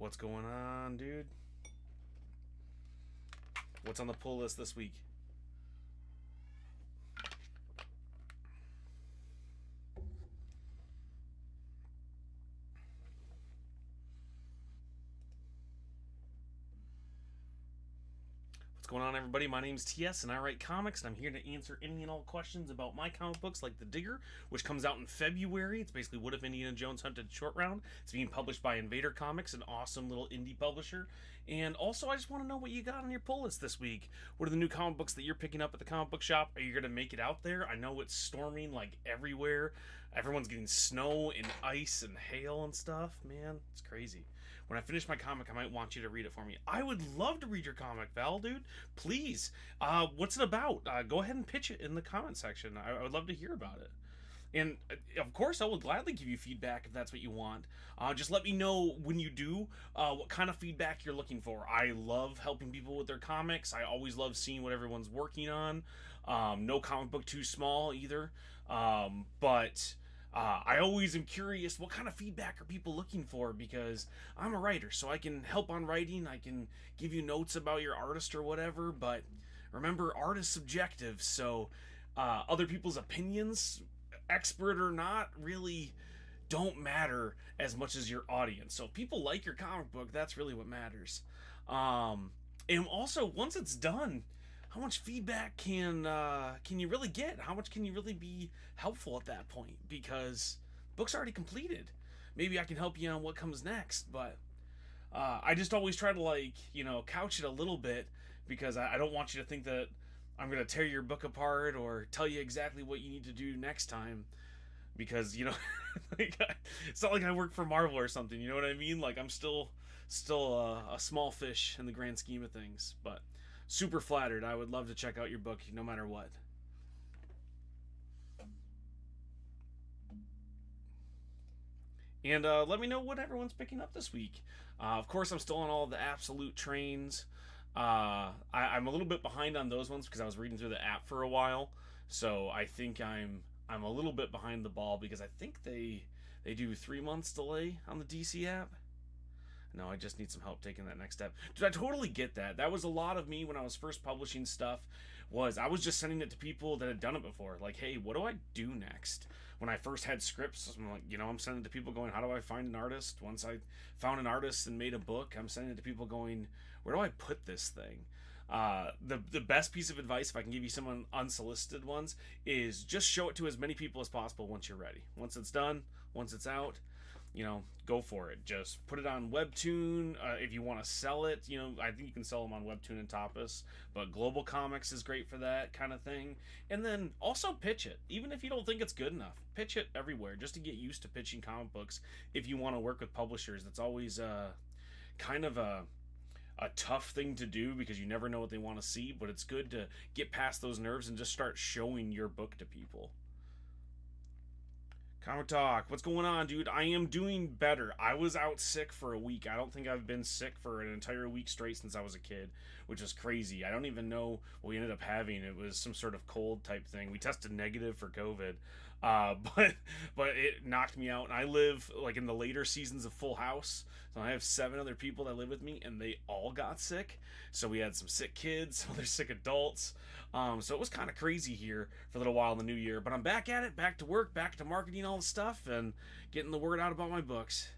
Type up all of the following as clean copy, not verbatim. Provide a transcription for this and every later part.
What's going on, dude? What's on the pull list this week? What's going on, everybody? My name's T.S. and I write comics, and I'm here to answer any and all questions about my comic books, like The Digger, which comes out in February. It's basically What If Indiana Jones Hunted Shortround. It's being published by Invader Comics, an awesome little indie publisher. And also, I just want to know what you got on your pull list this week. What are the new comic books that you're picking up at the comic book shop? Are you going to make it out there? I know it's storming like everywhere. Everyone's getting snow and ice and hail and stuff. Man, it's crazy. When I finish my comic, I might want you to read it for me. I would love to read your comic, Val, dude. Please. What's it about? Go ahead and pitch it in the comment section. I would love to hear about it. And of course, I will gladly give you feedback if that's what you want. Just let me know when you do what kind of feedback you're looking for. I love helping people with their comics. I always love seeing what everyone's working on. No comic book too small either. But I always am curious what kind of feedback are people looking for, because I'm a writer, so I can help on writing. I can give you notes about your artist or whatever, but remember, art is subjective, so other people's opinions, expert or not, really don't matter as much as your audience. So if people like your comic book, that's really what matters. And also, once it's done, how much feedback can you really get? How much can you really be helpful at that point? Because book's already completed. Maybe I can help you on what comes next, but I just always try to couch it a little bit, because I don't want you to think that I'm gonna tear your book apart or tell you exactly what you need to do next time, because it's not like I work for Marvel or something. You know what I mean? Like, I'm still a small fish in the grand scheme of things, but super flattered. I would love to check out your book no matter what. And let me know what everyone's picking up this week. Of course, I'm still on all of the Absolute trains. I'm a little bit behind on those ones because I was reading through the app for a while. So I think I'm a little bit behind the ball, because I think they do 3 months delay on the DC app. No, I just need some help taking that next step. Dude, I totally get that. That was a lot of me when I was first publishing stuff. I was just sending it to people that had done it before. Like, hey, what do I do next? When I first had scripts, I'm like, I'm sending it to people going, how do I find an artist? Once I found an artist and made a book, I'm sending it to people going, where do I put this thing? The best piece of advice, if I can give you some unsolicited ones, is just show it to as many people as possible once you're ready. Once it's done, once it's out, go for it. Just put it on Webtoon. If you want to sell it, I think you can sell them on Webtoon and Tapas, but Global Comics is great for that kind of thing. And then also pitch it. Even if you don't think it's good enough, pitch it everywhere, just to get used to pitching comic books. If you want to work with publishers, that's always kind of a tough thing to do, because you never know what they want to see, but it's good to get past those nerves and just start showing your book to people. Comic Talk, what's going on, dude? I am doing better. I was out sick for a week. I don't think I've been sick for an entire week straight since I was a kid, which is crazy. I don't even know what we ended up having. It was some sort of cold type thing. We tested negative for COVID, but it knocked me out. And I live like in the later seasons of Full House, so I have 7 other people that live with me, and they all got sick. So we had some sick kids, some other sick adults. So it was kind of crazy here for a little while in the new year, but I'm back at it, back to work, back to marketing all the stuff, and getting the word out about my books.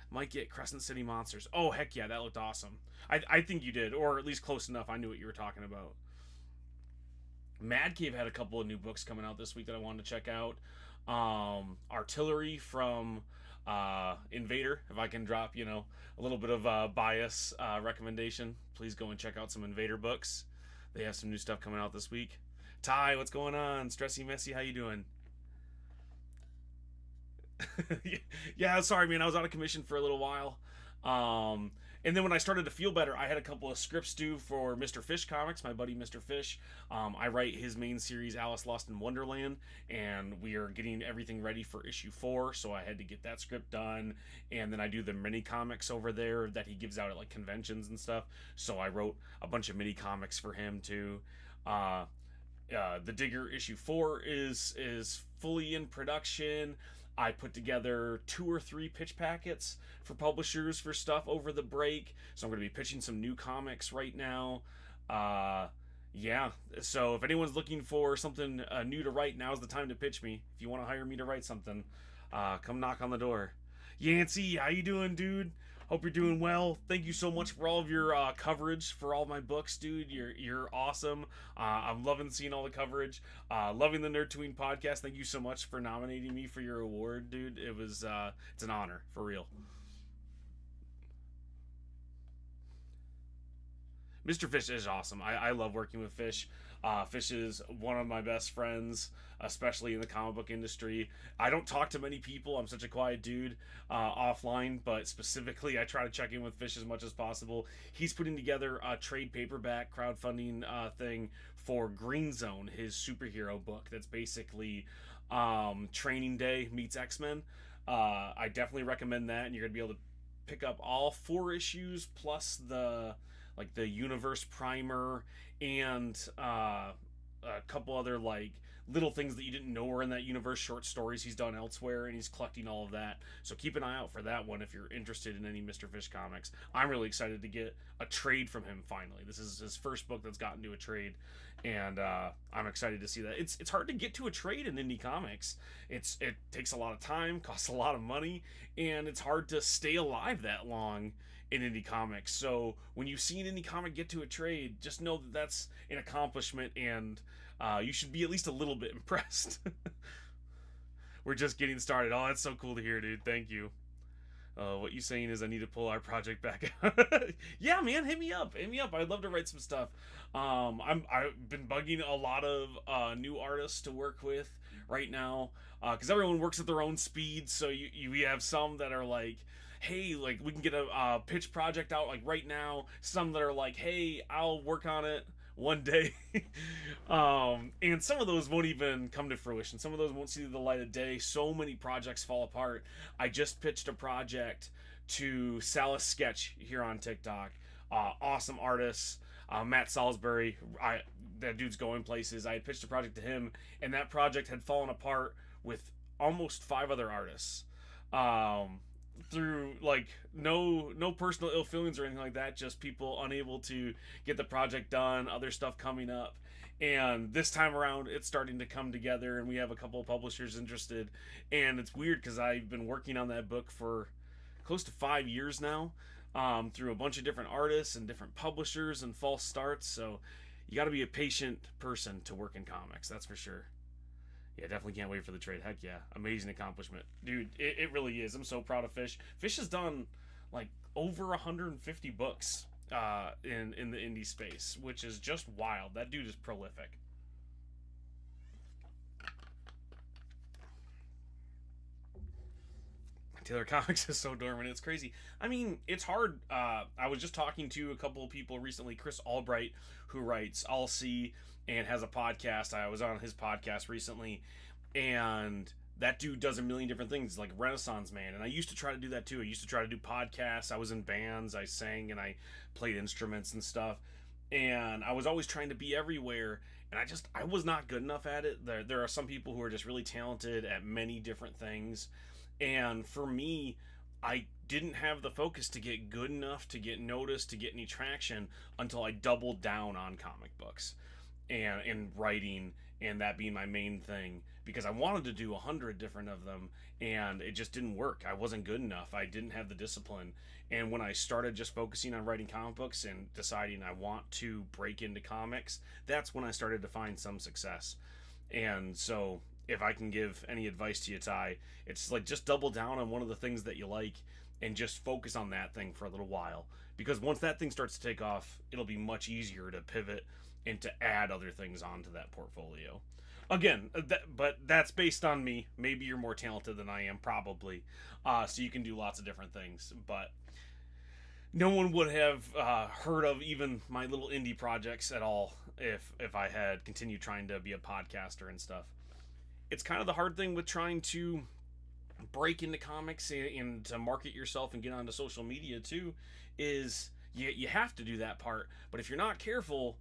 Might get Crescent City Monsters. Oh, heck yeah, that looked awesome. I think you did, or at least close enough. I knew what you were talking about. Mad Cave had a couple of new books coming out this week that I wanted to check out. Artillery from Invader, if I can drop, a little bit of bias recommendation. Please go and check out some Invader books. They have some new stuff coming out this week. Ty, what's going on? Stressy Messy, how you doing? Yeah, sorry, man. I was out of commission for a little while. And then when I started to feel better, I had a couple of scripts due for Mr. Fish Comics, my buddy Mr. Fish. I write his main series, Alice Lost in Wonderland, and we are getting everything ready for issue 4, so I had to get that script done. And then I do the mini comics over there that he gives out at like conventions and stuff, so I wrote a bunch of mini comics for him too. The Digger issue 4 is fully in production. I put together 2 or 3 pitch packets for publishers for stuff over the break. So I'm going to be pitching some new comics right now. Uh, yeah. So if anyone's looking for something new to write, now's the time to pitch me. If you want to hire me to write something, come knock on the door. Yancey, how you doing, dude? Hope you're doing well. Thank you so much for all of your coverage for all my books, dude. You're awesome. I'm loving seeing all the coverage. Loving the Nerd Tween podcast. Thank you so much for nominating me for your award, dude. It's an honor for real. Mr. Fish is awesome. I love working with Fish. Fish is one of my best friends, especially in the comic book industry. I don't talk to many people. I'm such a quiet dude offline, but specifically, I try to check in with Fish as much as possible. He's putting together a trade paperback crowdfunding thing for Green Zone, his superhero book. That's basically Training Day meets X-Men. I definitely recommend that, and you're gonna be able to pick up all 4 issues plus the universe primer and a couple other like little things that you didn't know were in that universe, short stories he's done elsewhere, and he's collecting all of that. So keep an eye out for that one if you're interested in any Mr. Fish comics. I'm really excited to get a trade from him finally. This is his first book that's gotten to a trade, and I'm excited to see that. It's hard to get to a trade in indie comics. It takes a lot of time, costs a lot of money, and it's hard to stay alive that long in indie comics. So when you see an indie comic get to a trade, just know that that's an accomplishment, and you should be at least a little bit impressed. We're just getting started. Oh, that's so cool to hear, dude. Thank you. What you saying is I need to pull our project back out. Yeah, man, hit me up. Hit me up. I'd love to write some stuff. I've been bugging a lot of new artists to work with right now, because everyone works at their own speed. So we have some that are like, hey, like we can get a pitch project out like right now. Some that are like, hey, I'll work on it one day. And some of those won't even come to fruition. Some of those won't see the light of day. So many projects fall apart. I just pitched a project to Salas Sketch here on TikTok. Awesome artist, Matt Salisbury. That dude's going places. I had pitched a project to him, and that project had fallen apart with almost 5 other artists. Through like no personal ill feelings or anything like that, just people unable to get the project done, other stuff coming up. And this time around it's starting to come together, and we have a couple of publishers interested. And it's weird because I've been working on that book for close to 5 years now, through a bunch of different artists and different publishers and false starts. So you got to be a patient person to work in comics, that's for sure. Yeah, definitely can't wait for the trade. Heck yeah. Amazing accomplishment. Dude, it really is. I'm so proud of Fish. Fish has done like over 150 books in the indie space, which is just wild. That dude is prolific. Taylor Comics is so dormant. It's crazy. I mean, it's hard. I was just talking to a couple of people recently. Chris Albright, who writes I'll See and has a podcast. I was on his podcast recently, and that dude does a million different things, like Renaissance Man. And I used to try to do that too. I used to try to do podcasts. I was in bands. I sang and I played instruments and stuff. And I was always trying to be everywhere. And I was not good enough at it. There are some people who are just really talented at many different things. And for me, I didn't have the focus to get good enough to get noticed, to get any traction, until I doubled down on comic books and writing, and that being my main thing, because I wanted to do 100 different of them, and it just didn't work. I wasn't good enough. I didn't have the discipline. And when I started just focusing on writing comic books and deciding I want to break into comics, that's when I started to find some success. And so if I can give any advice to you, Ty, it's like just double down on one of the things that you like and just focus on that thing for a little while. Because once that thing starts to take off, it'll be much easier to pivot and to add other things onto that portfolio. Again, but that's based on me. Maybe you're more talented than I am, probably. So you can do lots of different things. But no one would have heard of even my little indie projects at all if I had continued trying to be a podcaster and stuff. It's kind of the hard thing with trying to break into comics and to market yourself and get onto social media too, is you have to do that part. But if you're not careful,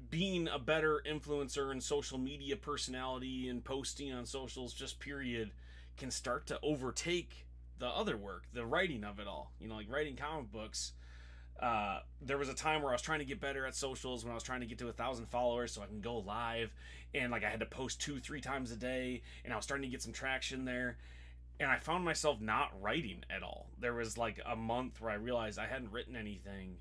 being a better influencer and social media personality and posting on socials, just period, can start to overtake the other work, the writing of it all. You know, like writing comic books. There was a time where I was trying to get better at socials when I was trying to get to 1,000 followers so I can go live, and like I had to post 2-3 times a day, and I was starting to get some traction there, and I found myself not writing at all. There was like a month where I realized I hadn't written anything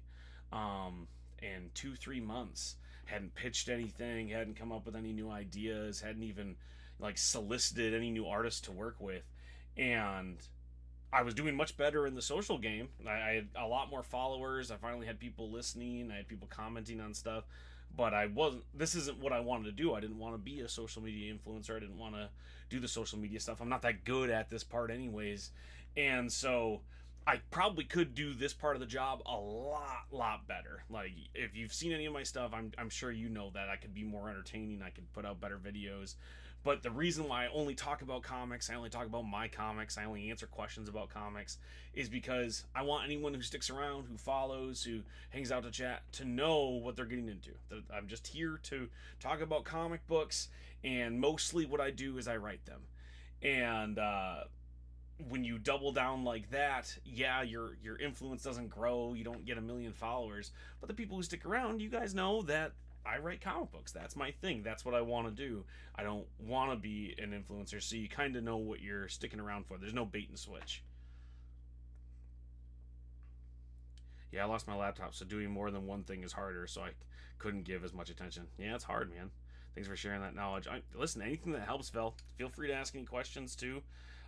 in 2-3 months, hadn't pitched anything, hadn't come up with any new ideas, hadn't even like solicited any new artists to work with, and I was doing much better in the social game. I had a lot more followers. I finally had people listening. I had people commenting on stuff. But I wasn't, this isn't what I wanted to do. I didn't want to be a social media influencer. I didn't want to do the social media stuff. I'm not that good at this part, anyways. And so I probably could do this part of the job a lot better. Like, if you've seen any of my stuff, I'm sure you know that I could be more entertaining. I could put out better videos. But the reason why I only talk about comics, I only talk about my comics, I only answer questions about comics, is because I want anyone who sticks around, who follows, who hangs out to chat, to know what they're getting into. I'm just here to talk about comic books, and mostly what I do is I write them. And when you double down like that, yeah, your influence doesn't grow, you don't get 1 million followers, but the people who stick around, you guys know that I write comic books. That's my thing. That's what I want to do. I don't want to be an influencer, so you kind of know what you're sticking around for. There's no bait and switch. Yeah, I lost my laptop, so doing more than one thing is harder, so I couldn't give as much attention. Yeah, it's hard, man. Thanks for sharing that knowledge. Listen, anything that helps, Phil. Feel free to ask any questions, too.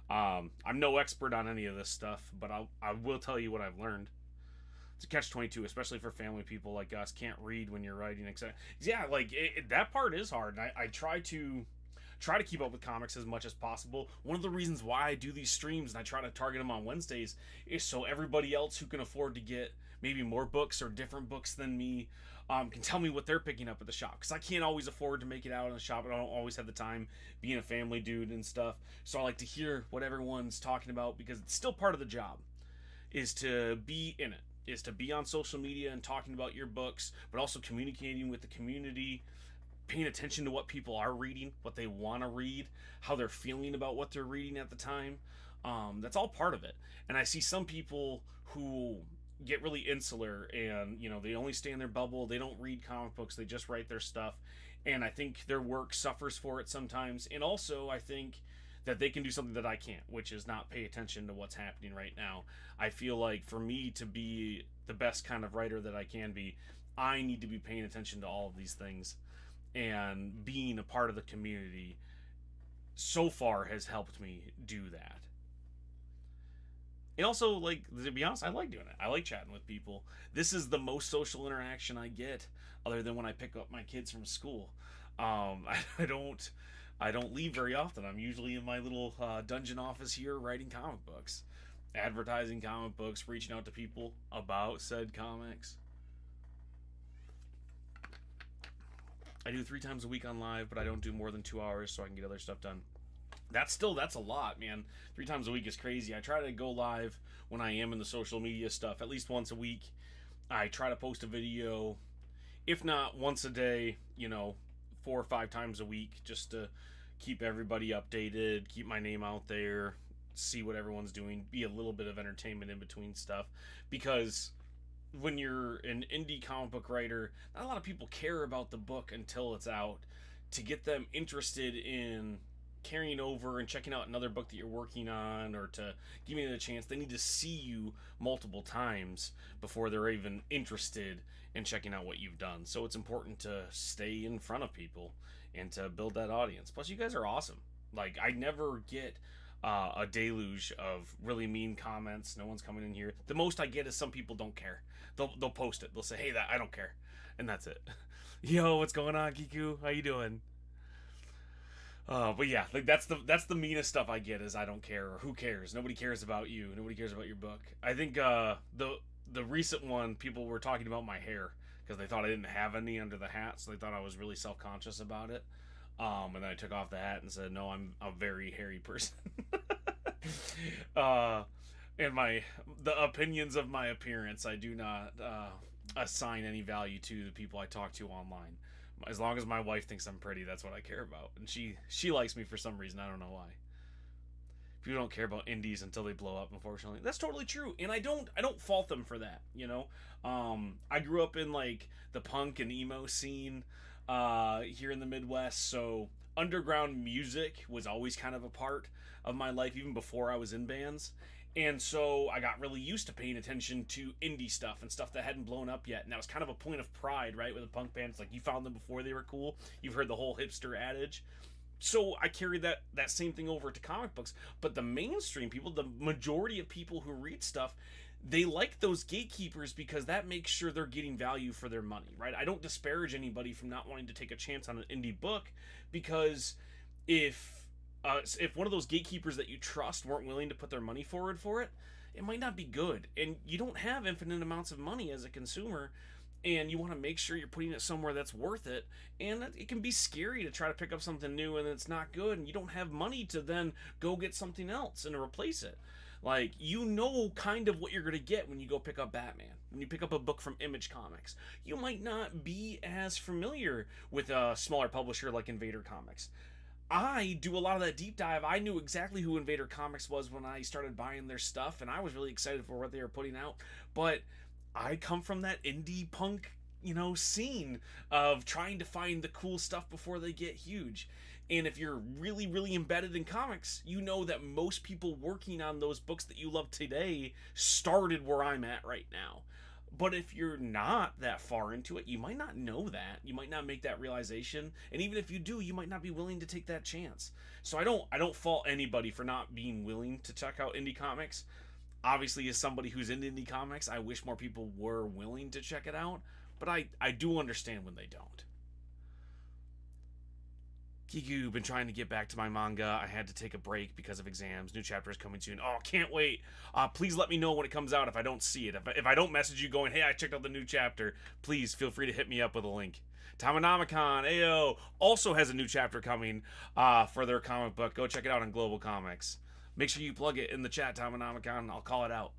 I'm no expert on any of this stuff, but I will tell you what I've learned. It's a catch-22, especially for family people like us. Can't read when you're writing, etc. Yeah, like that part is hard. And I try to keep up with comics as much as possible. One of the reasons why I do these streams and I try to target them on Wednesdays is so everybody else who can afford to get maybe more books or different books than me can tell me what they're picking up at the shop, because I can't always afford to make it out in the shop. I don't always have the time, being a family dude and stuff. So I like to hear what everyone's talking about, because it's still part of the job, is to be in it, is to be on social media and talking about your books, but also communicating with the community, paying attention to what people are reading, what they want to read, how they're feeling about what they're reading at the time. That's all part of it. And I see some people who get really insular, and they only stay in their bubble. They don't read comic books, they just write their stuff, and I think their work suffers for it sometimes. And also I think that they can do something that I can't, which is not pay attention to what's happening right now. I feel like for me to be the best kind of writer that I can be, I need to be paying attention to all of these things, and being a part of the community so far has helped me do that. And also, like, to be honest, I like doing it. I like chatting with people. This is the most social interaction I get, other than when I pick up my kids from school. I don't leave very often. I'm usually in my little dungeon office here writing comic books, advertising comic books, reaching out to people about said comics. I do 3 times a week on live, but I don't do more than 2 hours so I can get other stuff done. That's a lot, man. 3 times a week is crazy. I try to go live when I am in the social media stuff at least once a week. I try to post a video, if not once a day, 4 or 5 times a week, just to keep everybody updated, keep my name out there, see what everyone's doing, be a little bit of entertainment in between stuff. Because when you're an indie comic book writer, not a lot of people care about the book until it's out. To get them interested in carrying over and checking out another book that you're working on, or to give it a chance, they need to see you multiple times before they're even interested in checking out what you've done. So it's important to stay in front of people and to build that audience. Plus, you guys are awesome. Like, I never get a deluge of really mean comments. No one's coming in here. The most I get is some people don't care. They'll post it. They'll say, "Hey, I don't care," and that's it. Yo, what's going on, Kiku? How you doing? But yeah, like that's the meanest stuff I get, is "I don't care," or "Who cares? Nobody cares about you. Nobody cares about your book." I think the recent one, people were talking about my hair because they thought I didn't have any under the hat, so they thought I was really self-conscious about it. And then I took off the hat and said, "No, I'm a very hairy person." And the opinions of my appearance, I do not assign any value to the people I talk to online. As long as my wife thinks I'm pretty, that's what I care about. And she likes me for some reason. I don't know why. People don't care about indies until they blow up, unfortunately. That's totally true, and I don't fault them for that, you know. I grew up in like the punk and emo scene here in the Midwest, so underground music was always kind of a part of my life even before I was in bands. And so I got really used to paying attention to indie stuff and stuff that hadn't blown up yet. And that was kind of a point of pride, right? With a punk band, it's like you found them before they were cool. You've heard the whole hipster adage. So I carried that same thing over to comic books. But the mainstream people, the majority of people who read stuff, they like those gatekeepers because that makes sure they're getting value for their money, right? I don't disparage anybody from not wanting to take a chance on an indie book, because if one of those gatekeepers that you trust weren't willing to put their money forward for it, it might not be good. And you don't have infinite amounts of money as a consumer, and you want to make sure you're putting it somewhere that's worth it. And it can be scary to try to pick up something new and it's not good, and you don't have money to then go get something else and to replace it. Like, you know kind of what you're going to get when you go pick up Batman. When you pick up a book from Image Comics, you might not be as familiar with a smaller publisher like Invader Comics. I do a lot of that deep dive. I knew exactly who Invader Comics was when I started buying their stuff, and I was really excited for what they were putting out. But I come from that indie punk, scene of trying to find the cool stuff before they get huge. And if you're really, really embedded in comics, you know that most people working on those books that you love today started where I'm at right now. But if you're not that far into it, you might not know that. You might not make that realization. And even if you do, you might not be willing to take that chance. So I don't fault anybody for not being willing to check out indie comics. Obviously, as somebody who's in indie comics, I wish more people were willing to check it out. But I do understand when they don't. Kiku, been trying to get back to my manga. I had to take a break because of exams. New chapter is coming soon. Oh, can't wait. Please let me know when it comes out if I don't see it. If I don't message you going, hey, I checked out the new chapter, please feel free to hit me up with a link. Tamanomicon, Ayo, also has a new chapter coming for their comic book. Go check it out on Global Comics. Make sure you plug it in the chat, Tamanomicon. I'll call it out.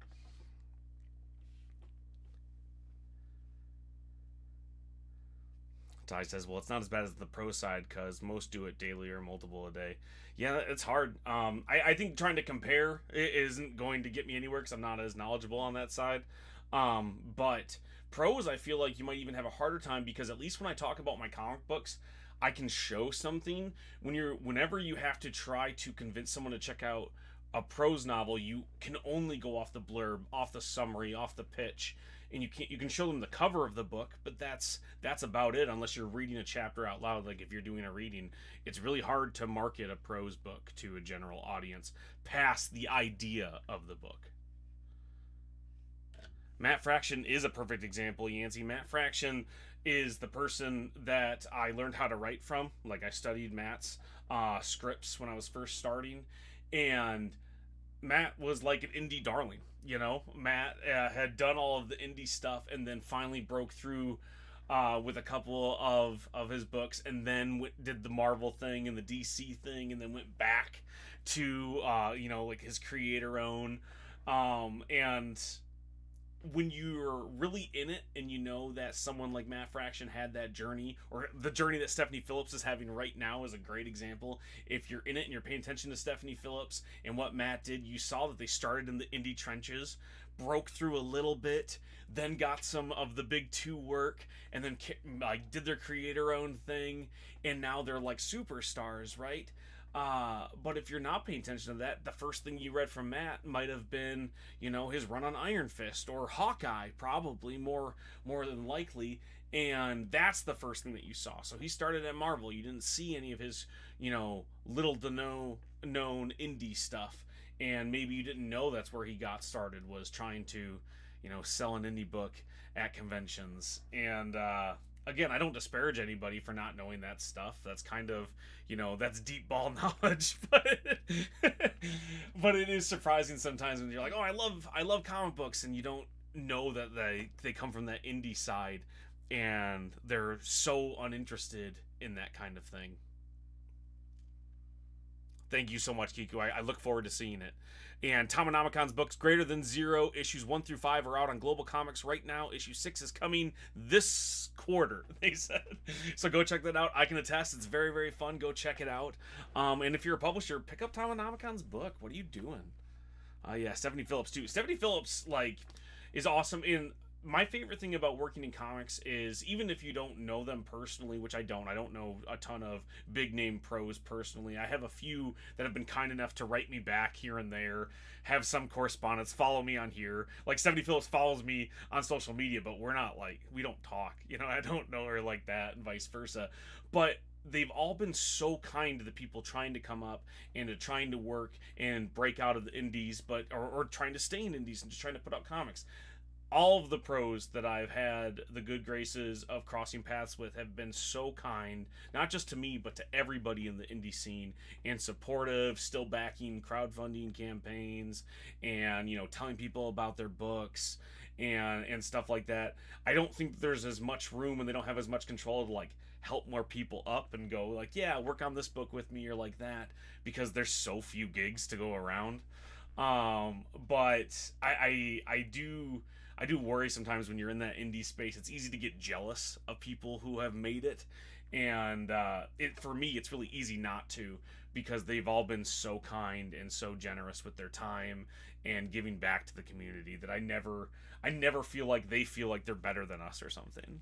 Ty says, well, it's not as bad as the pro side because most do it daily or multiple a day. Yeah, it's hard. I think trying to compare isn't going to get me anywhere because I'm not as knowledgeable on that side. But pros, I feel like you might even have a harder time because at least when I talk about my comic books, I can show something. Whenever you have to try to convince someone to check out a prose novel, you can only go off the blurb, off the summary, off the pitch, and you can show them the cover of the book, but that's about it unless you're reading a chapter out loud. Like if you're doing a reading, it's really hard to market a prose book to a general audience past the idea of the book. Matt Fraction is a perfect example, Yancey. Matt Fraction is the person that I learned how to write from. Like I studied Matt's scripts when I was first starting, and Matt was like an indie darling. Matt had done all of the indie stuff and then finally broke through with a couple of his books, and then did the Marvel thing and the DC thing, and then went back to like his creator own. And when you're really in it and you know that someone like Matt Fraction had that journey, or the journey that Stephanie Phillips is having right now is a great example. If you're in it and you're paying attention to Stephanie Phillips and what Matt did, you saw that they started in the indie trenches, broke through a little bit, then got some of the big two work, and then like did their creator own thing, and now they're like superstars, right? But if you're not paying attention to that, the first thing you read from Matt might have been, his run on Iron Fist or Hawkeye, probably more than likely, and that's the first thing that you saw. So he started at Marvel. You didn't see any of his, little to no known indie stuff, and maybe you didn't know that's where he got started, was trying to, sell an indie book at conventions. And again, I don't disparage anybody for not knowing that stuff. That's kind of, that's deep ball knowledge, but it is surprising sometimes when you're like, oh, I love comic books, and you don't know that they come from that indie side, and they're so uninterested in that kind of thing. Thank you so much, Kiku. I look forward to seeing it. And Tomonomicon's books Greater Than Zero, issues 1 through 5 are out on Global Comics right now. Issue 6 is coming this quarter, they said. So go check that out. I can attest, it's very, very fun. Go check it out. And if you're a publisher, pick up Tomonomicon's book. What are you doing? Yeah, Stephanie Phillips, too. Stephanie Phillips, like, is awesome. And my favorite thing about working in comics is, even if you don't know them personally, which I don't know a ton of big name pros personally. I have a few that have been kind enough to write me back here and there, have some correspondence, follow me on here. Like, Stephanie Phillips follows me on social media, but we're not, like, we don't talk, you know, I don't know her like that, and vice versa. But they've all been so kind to the people trying to come up and to trying to work and break out of the indies, but or trying to stay in indies and just trying to put out comics. All of the pros that I've had the good graces of crossing paths with have been so kind, not just to me, but to everybody in the indie scene, and supportive, still backing crowdfunding campaigns, and, you know, telling people about their books and stuff like that. I don't think there's as much room, and they don't have as much control to, like, help more people up and go, like, yeah, work on this book with me or like that, because there's so few gigs to go around. But I do worry sometimes when you're in that indie space. It's easy to get jealous of people who have made it, and for me, it's really easy not to, because they've all been so kind and so generous with their time and giving back to the community that I never feel like they feel like they're better than us or something.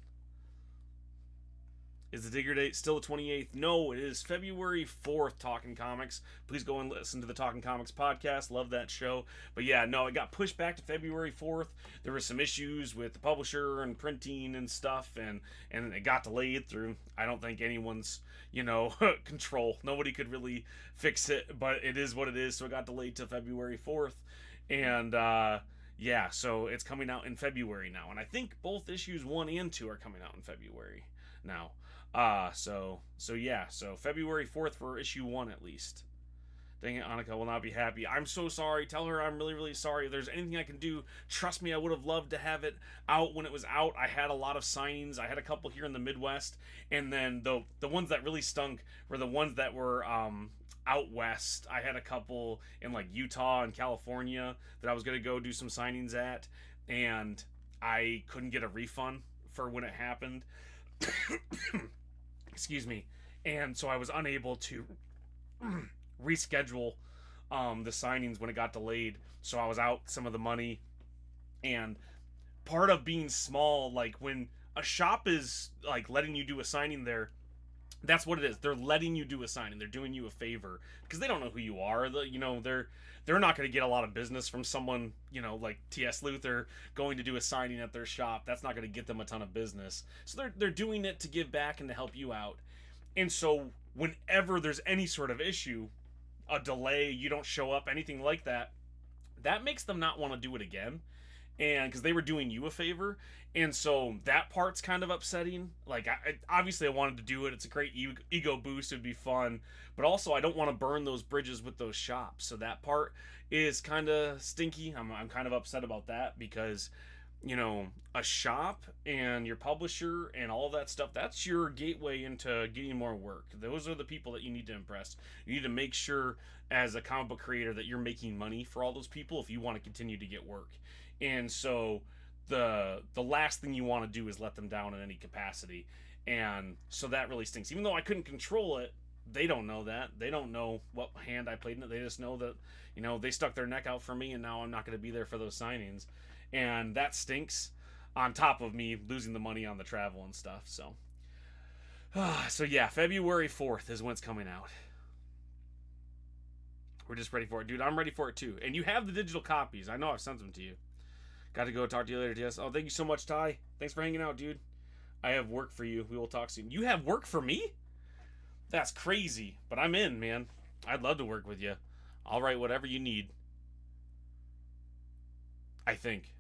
Is the Digger date still the 28th? No, it is February 4th, Talking Comics. Please go and listen to the Talking Comics podcast. Love that show. But yeah, no, it got pushed back to February 4th. There were some issues with the publisher and printing and stuff, and it got delayed through, I don't think, anyone's, you know, control. Nobody could really fix it, but it is what it is, so it got delayed to February 4th. And, yeah, so it's coming out in February now. And I think both issues 1 and 2 are coming out in February now. So yeah, so February 4th for issue 1 at least. Dang it, Annika will not be happy. I'm so sorry. Tell her I'm really, really sorry. If there's anything I can do, trust me, I would have loved to have it out when it was out. I had a lot of signings. I had a couple here in the Midwest, and then the ones that really stunk were the ones that were out west. I had a couple in, like, Utah and California that I was going to go do some signings at, and I couldn't get a refund for when it happened. Excuse me. And so I was unable to reschedule the signings when it got delayed, so I was out some of the money. And part of being small, like, when a shop is, like, letting you do a signing there, that's what it is. They're letting you do a signing. They're doing you a favor, because they don't know who you are. You know, they're not going to get a lot of business from someone, you know, like T.S. Luther going to do a signing at their shop. That's not going to get them a ton of business. So they're doing it to give back and to help you out. And so whenever there's any sort of issue, a delay, you don't show up, anything like that, that makes them not want to do it again. And because they were doing you a favor. And so that part's kind of upsetting. Like, obviously I wanted to do it. It's a great ego boost. It'd be fun. But also, I don't want to burn those bridges with those shops. So that part is kind of stinky. I'm kind of upset about that, because, you know, a shop and your publisher and all that stuff, that's your gateway into getting more work. Those are the people that you need to impress. You need to make sure, as a comic book creator, that you're making money for all those people if you want to continue to get work. And so the last thing you want to do is let them down in any capacity. And so that really stinks. Even though I couldn't control it, they don't know that. They don't know what hand I played in it. They just know that, you know, they stuck their neck out for me, and now I'm not going to be there for those signings. And that stinks, on top of me losing the money on the travel and stuff. So yeah, February 4th is when it's coming out. We're just ready for it. Dude, I'm ready for it too. And you have the digital copies. I know I've sent them to you. Got to go. Talk to you later, TS. Oh, thank you so much, Ty. Thanks for hanging out, dude. I have work for you. We will talk soon. You have work for me? That's crazy. But I'm in, man. I'd love to work with you. I'll write whatever you need. I think.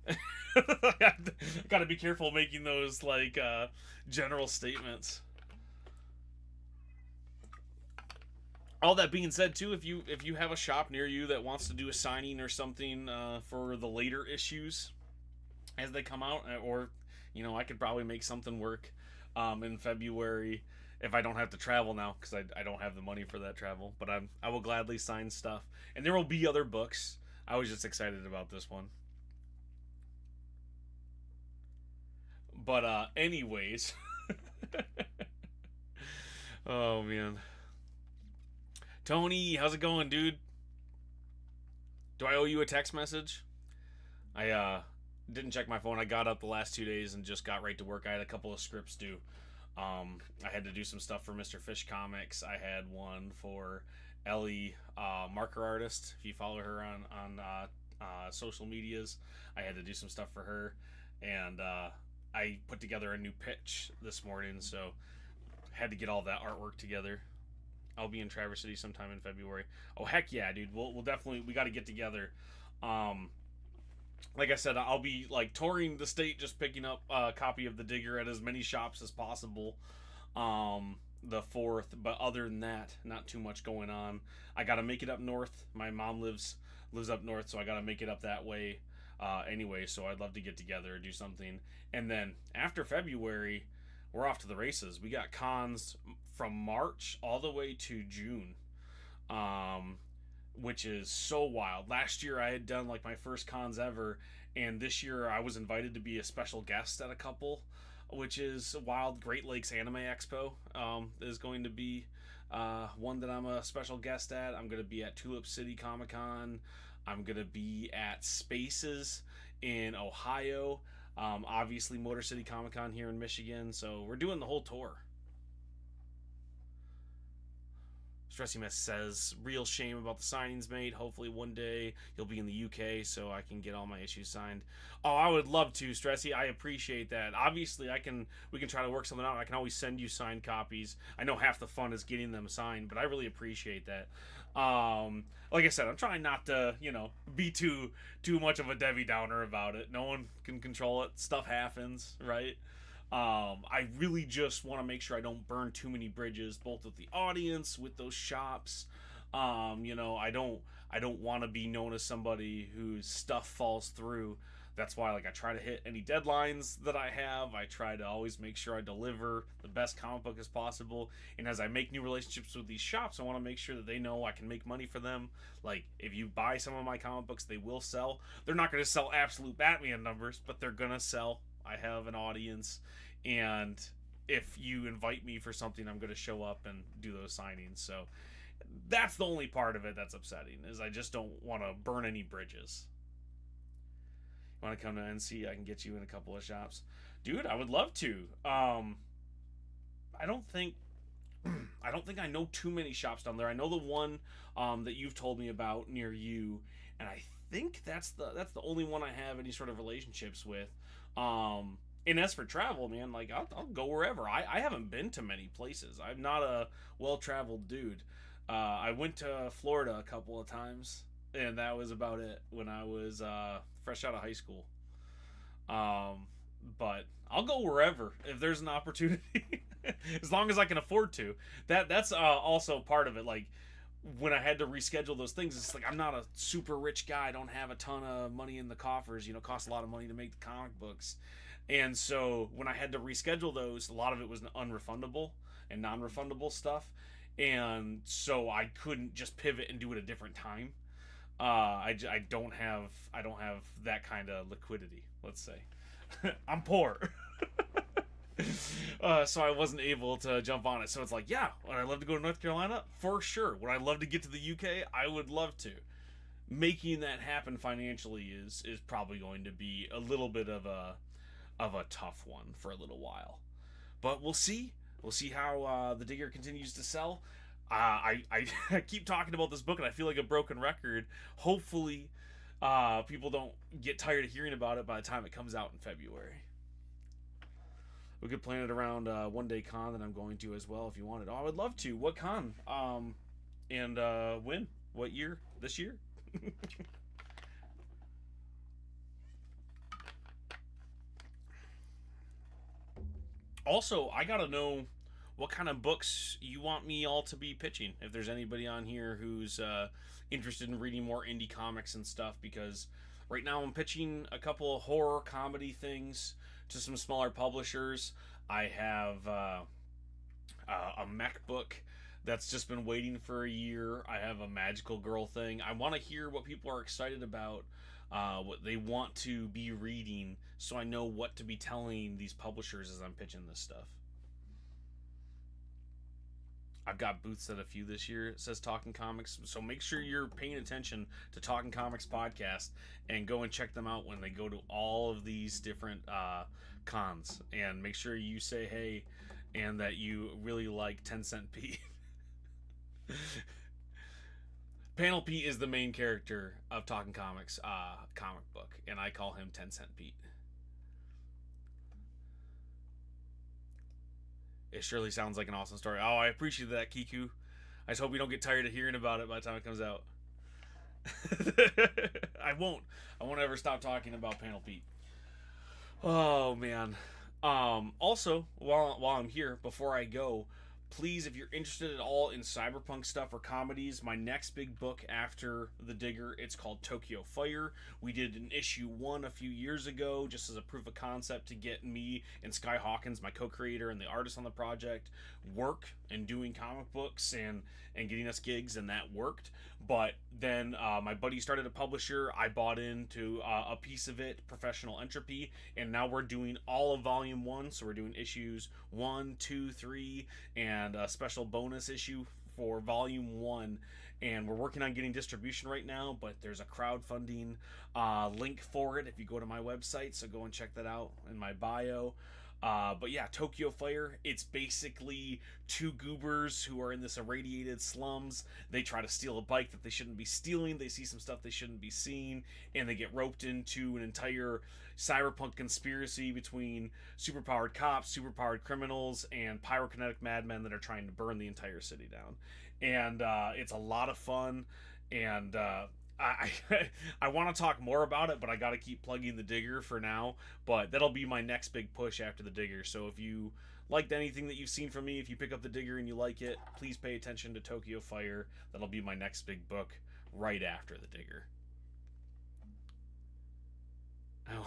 Gotta be careful making those, like, general statements. All that being said, too, if you have a shop near you that wants to do a signing or something for the later issues as they come out, or, you know, I could probably make something work in February. if I don't have to travel now, because I don't have the money for that travel. But I will gladly sign stuff, and there will be other books. I was just excited about this one. But anyways, oh man, Tony, how's it going, dude? Do I owe you a text message? I didn't check my phone. I got up the last 2 days and just got right to work. I had a couple of scripts due. I had to do some stuff for Mr. Fish Comics. I had one for Ellie, marker artist. If you follow her on social medias, I had to do some stuff for her, and I put together a new pitch this morning, so had to get all that artwork together. I'll be in Traverse City sometime in February. Oh heck yeah, dude! We'll definitely, we got to get together. Um, like I said, I'll be like touring the state, just picking up a copy of the Digger at as many shops as possible. The 4th, but other than that, not too much going on. I gotta make it up north. My mom lives up north, so I gotta make it up that way. Anyway, so I'd love to get together, do something, and then after February, we're off to the races. We got cons from March all the way to June. Um, which is so wild. Last year I had done like my first cons ever, and this year I was invited to be a special guest at a couple, which is wild. Great Lakes Anime Expo is going to be one that I'm a special guest at. I'm going to be at Tulip City Comic Con. I'm going to be at Spaces in Ohio. Obviously Motor City Comic Con here in Michigan. So we're doing the whole tour. Stressy Mess says, real shame about the signings made. Hopefully one day you'll be in the UK so I can get all my issues signed. Oh, I would love to, Stressy. I appreciate that. Obviously, we can try to work something out. I can always send you signed copies. I know half the fun is getting them signed, but I really appreciate that. Like I said, I'm trying not to, be too much of a Debbie Downer about it. No one can control it. Stuff happens, right? I really just want to make sure I don't burn too many bridges, both with the audience, with those shops. I don't want to be known as somebody whose stuff falls through. That's why, like, I try to hit any deadlines that I have. I try to always make sure I deliver the best comic book as possible. And as I make new relationships with these shops, I want to make sure that they know I can make money for them. Like, if you buy some of my comic books, they will sell. They're not going to sell absolute Batman numbers, but they're going to sell. I have an audience, and if you invite me for something, I'm going to show up and do those signings. So that's the only part of it that's upsetting, is I just don't want to burn any bridges. You want to come to NC? I can get you in a couple of shops, dude. I would love to. I don't think I know too many shops down there. I know the one that you've told me about near you, and I think that's the only one I have any sort of relationships with. And as for travel, man, like, I'll go wherever. I haven't been to many places. I'm not a well-traveled dude. I went to Florida a couple of times, and that was about it when I was fresh out of high school. But I'll go wherever if there's an opportunity, as long as I can afford to. That's also part of it. Like, when I had to reschedule those things, it's like, I'm not a super rich guy. I don't have a ton of money in the coffers. It costs a lot of money to make the comic books. And so when I had to reschedule those, a lot of it was unrefundable and non-refundable stuff. And so I couldn't just pivot and do it a different time. I don't have that kind of liquidity, let's say. I'm poor. So I wasn't able to jump on it. So it's like, yeah, would I love to go to North Carolina? For sure. Would I love to get to the UK? I would love to. Making that happen financially is probably going to be a little bit of a tough one for a little while. But we'll see. We'll see how the Digger continues to sell. I keep talking about this book, and I feel like a broken record. Hopefully, people don't get tired of hearing about it by the time it comes out in February. We could plan it around one day con that I'm going to as well if you wanted. Oh, I would love to. What con? And when? What year? This year? Also, I gotta know what kind of books you want me all to be pitching. If there's anybody on here who's interested in reading more indie comics and stuff, because right now I'm pitching a couple of horror comedy things to some smaller publishers. I have a mech book that's just been waiting for a year. I have a magical girl thing. I want to hear what people are excited about, what they want to be reading, so I know what to be telling these publishers as I'm pitching this stuff. I've got booths at a few this year. It says Talking Comics, so make sure you're paying attention to Talking Comics podcast and go and check them out when they go to all of these different cons. And make sure you say hey, and that you really like 10-Cent Pete. Panel Pete is the main character of Talking Comics comic book, and I call him 10-Cent Pete. It surely sounds like an awesome story. Oh, I appreciate that, Kiku. I just hope you don't get tired of hearing about it by the time it comes out. I won't. I won't ever stop talking about Panel Pete. Oh, man. Also, while I'm here, before I go, please, if you're interested at all in cyberpunk stuff or comedies, my next big book after The Digger, it's called Tokyo Fire. We did an issue 1 a few years ago just as a proof of concept to get me and Sky Hawkins, my co-creator and the artist on the project, work and doing comic books and getting us gigs, and that worked. But then my buddy started a publisher. I bought into a piece of it, Professional Entropy, and now we're doing all of volume 1. So we're doing issues 1, 2, 3, and a special bonus issue for volume 1. And we're working on getting distribution right now, but there's a crowdfunding link for it if you go to my website, so go and check that out in my bio. But yeah, Tokyo Fire, it's basically 2 goobers who are in this irradiated slums. They try to steal a bike that they shouldn't be stealing. They see some stuff they shouldn't be seeing, and they get roped into an entire cyberpunk conspiracy between superpowered cops, superpowered criminals, and pyrokinetic madmen that are trying to burn the entire city down. And it's a lot of fun, and I want to talk more about it, but I got to keep plugging The Digger for now. But that'll be my next big push after The Digger. So if you liked anything that you've seen from me, if you pick up The Digger and you like it, please pay attention to Tokyo Fire. That'll be my next big book right after The Digger.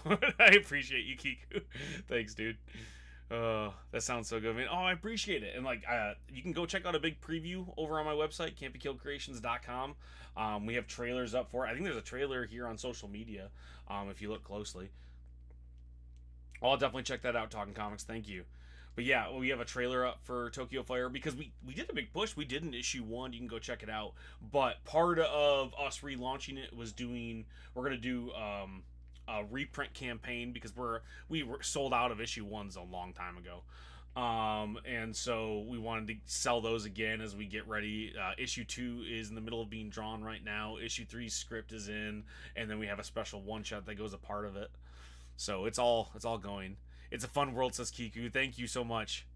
Oh, I appreciate you, Kiku. Thanks, dude. That sounds so good, man. Oh, I appreciate it. And you can go check out a big preview over on my website, can'tbekilledcreations.com. We have trailers up for it. I think there's a trailer here on social media, if you look closely. I'll definitely check that out, Talking Comics. Thank you. But yeah, we have a trailer up for Tokyo Fire because we did a big push. We did an issue 1. You can go check it out. But part of us relaunching it was we're going to do a reprint campaign because we were sold out of issue 1s a long time ago. And so we wanted to sell those again as we get ready. Issue 2 is in the middle of being drawn right now. Issue 3's script is in, and then we have a special one-shot that goes a part of it. So it's all going. It's a fun world, says Kiku. Thank you so much.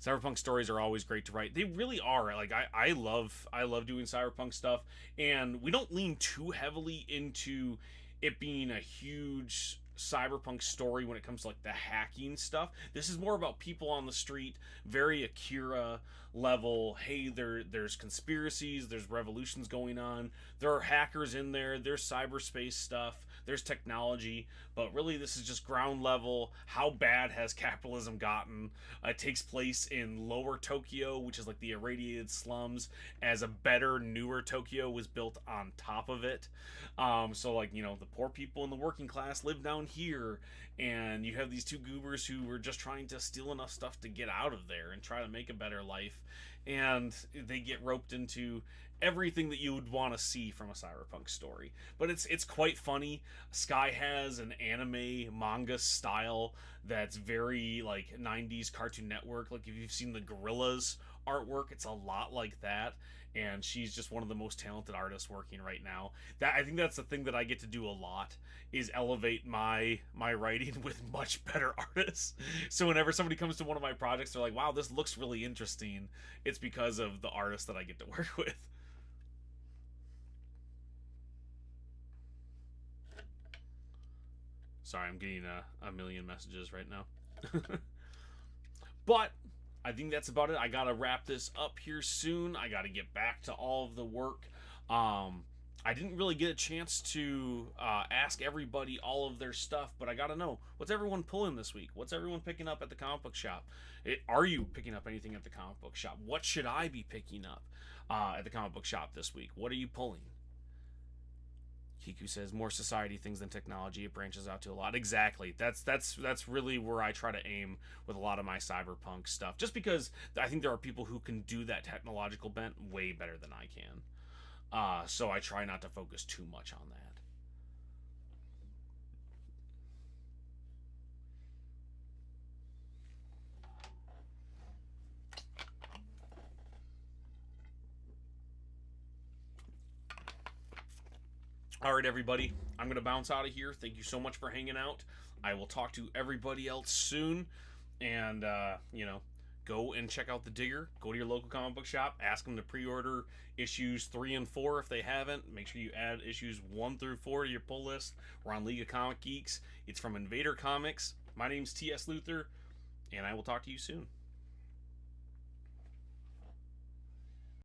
Cyberpunk stories are always great to write. They really are. Like I love doing cyberpunk stuff, and we don't lean too heavily into it being a huge cyberpunk story when it comes to like the hacking stuff. This is more about people on the street, very Akira level. Hey, there's conspiracies, there's revolutions going on, there are hackers in there, there's cyberspace stuff, there's technology, but really this is just ground level. How bad has capitalism gotten? It takes place in lower Tokyo, which is like the irradiated slums, as a better, newer Tokyo was built on top of it. So like, the poor people in the working class live down here, and you have these 2 goobers who were just trying to steal enough stuff to get out of there and try to make a better life, and they get roped into everything that you would want to see from a cyberpunk story. But it's quite funny. Sky has an anime manga style that's very like 90s Cartoon Network. Like if you've seen the Gorillas artwork, it's a lot like that, and she's just one of the most talented artists working right now. I think that's the thing that I get to do a lot, is elevate my writing with much better artists. So whenever somebody comes to one of my projects, they're like, wow, this looks really interesting. It's because of the artists that I get to work with. Sorry, I'm getting a million messages right now. But I think that's about it. I gotta wrap this up here soon. I gotta get back to all of the work. I didn't really get a chance to ask everybody all of their stuff, but I gotta know, what's everyone pulling this week? What's everyone picking up at the comic book shop? Are you picking up anything at the comic book shop? What should I be picking up at the comic book shop this week? What are you pulling? Kiku says more society things than technology. It branches out to a lot. Exactly. That's really where I try to aim with a lot of my cyberpunk stuff. Just because I think there are people who can do that technological bent way better than I can. So I try not to focus too much on that. All right, everybody. I'm going to bounce out of here. Thank you so much for hanging out. I will talk to everybody else soon. And, go and check out The Digger. Go to your local comic book shop. Ask them to pre-order issues 3 and 4 if they haven't. Make sure you add issues 1 through 4 to your pull list. We're on League of Comic Geeks. It's from Invader Comics. My name's T.S. Luther, and I will talk to you soon.